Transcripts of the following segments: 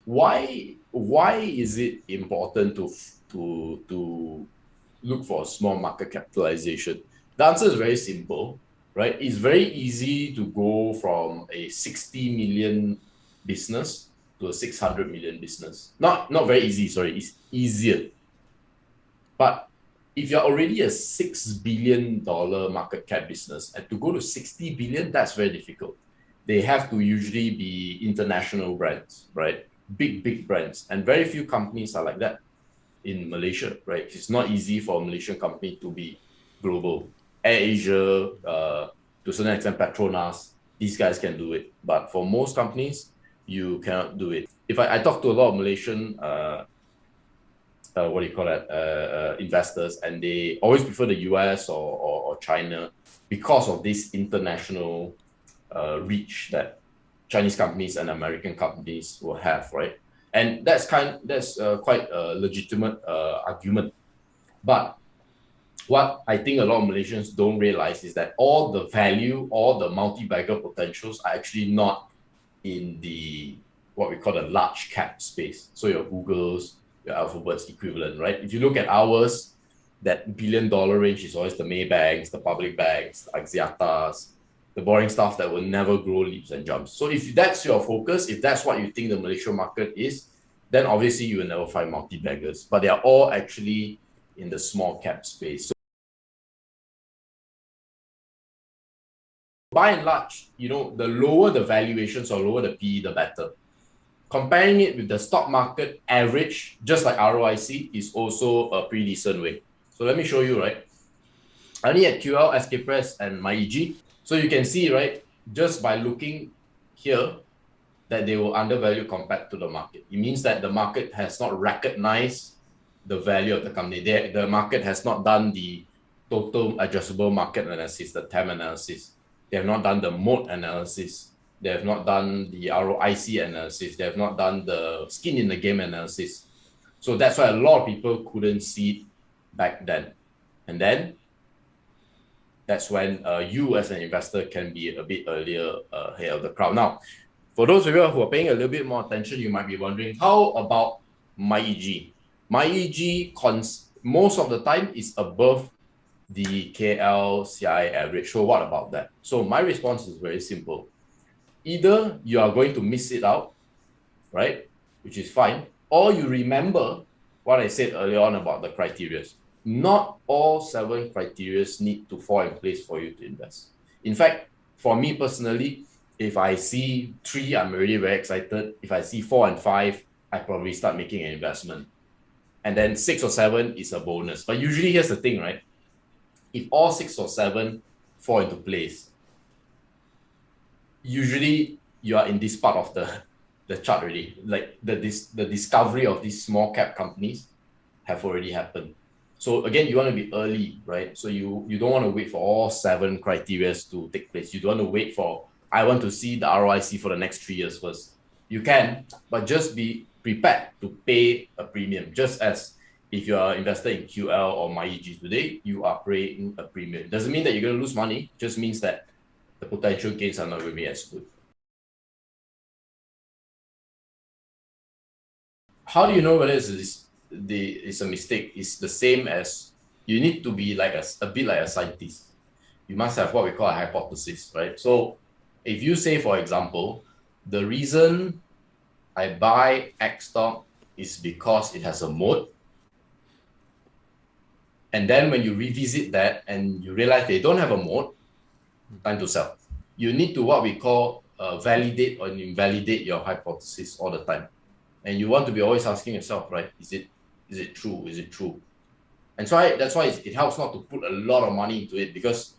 why is it important to look for a small market capitalization? The answer is very simple, right? It's very easy to go from a 60 million business to a 600 million business. Not very easy, sorry, it's easier. But if you're already a $6 billion market cap business, and to go to 60 billion, that's very difficult. They have to usually be international brands, right? Big brands. And very few companies are like that in Malaysia, right? It's not easy for a Malaysian company to be global. AirAsia, to a certain extent, Petronas, these guys can do it. But for most companies, you cannot do it. If I talk to a lot of Malaysian investors, and they always prefer the US or China because of this international reach that Chinese companies and American companies will have, right? And that's quite a legitimate argument. But what I think a lot of Malaysians don't realize is that all the value, all the multi-bagger potentials are actually not in the what we call the large cap space. So your Googles, your Alphabet's equivalent, right? If you look at ours, that $1 billion range is always the Maybanks, the public banks, the Axiatas, the boring stuff that will never grow leaps and jumps. So if that's your focus, if that's what you think the Malaysian market is, then obviously you will never find multi-baggers. But they are all actually in the small cap space. So by and large, the lower the valuations or lower the PE, the better. Comparing it with the stock market average, just like ROIC, is also a pretty decent way. So let me show you, right? I only had QL, SK Press, and MyEG. So you can see, right, just by looking here, that they will undervalue compared to the market. It means that the market has not recognized the value of the company. The market has not done the total addressable market analysis, the TAM analysis. They have not done the moat analysis. They have not done the ROIC analysis. They have not done the skin in the game analysis. So that's why a lot of people couldn't see it back then. And then that's when you as an investor can be a bit earlier ahead of the crowd. Now, for those of you who are paying a little bit more attention, you might be wondering, how about MyEG? MyEG, most of the time, is above the KLCI average. So what about that? So my response is very simple. Either you are going to miss it out, right, which is fine, or you remember what I said earlier on about the criteria. Not all 7 criteria need to fall in place for you to invest. In fact, for me personally, if I see 3, I'm already very excited. If I see 4 and 5, I probably start making an investment. And then 6 or 7 is a bonus. But usually here's the thing, right? If all 6 or 7 fall into place, usually you are in this part of the chart already. Like the discovery of these small cap companies have already happened. So again, you want to be early, right? So you don't want to wait for all 7 criteria to take place. You don't want to wait for, I want to see the ROIC for the next 3 years first. You can, but just be prepared to pay a premium. Just as if you are invested in QL or MyEG today, you are paying a premium. Doesn't mean that you're going to lose money. Just means that the potential gains are not going to be as good. How do you know whether it's a mistake? It's the same as you need to be like a bit like a scientist. You must have what we call a hypothesis, right? So if you say, for example, the reason I buy X stock is because it has a moat, and then when you revisit that and you realize they don't have a moat, time to sell. You need to what we call validate or invalidate your hypothesis all the time. And you want to be always asking yourself, right? Is it true? Is it true? And so that's why it helps not to put a lot of money into it, because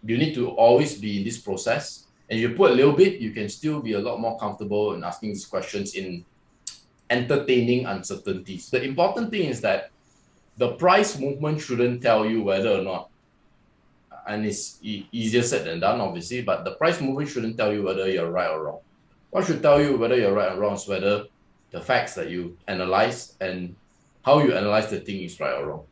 you need to always be in this process. And if you put a little bit, you can still be a lot more comfortable in asking these questions in entertaining uncertainties. The important thing is that the price movement shouldn't tell you whether or not, and it's easier said than done, obviously, but the price movement shouldn't tell you whether you're right or wrong. What should tell you whether you're right or wrong is whether the facts that you analyze and how you analyze the thing is right or wrong.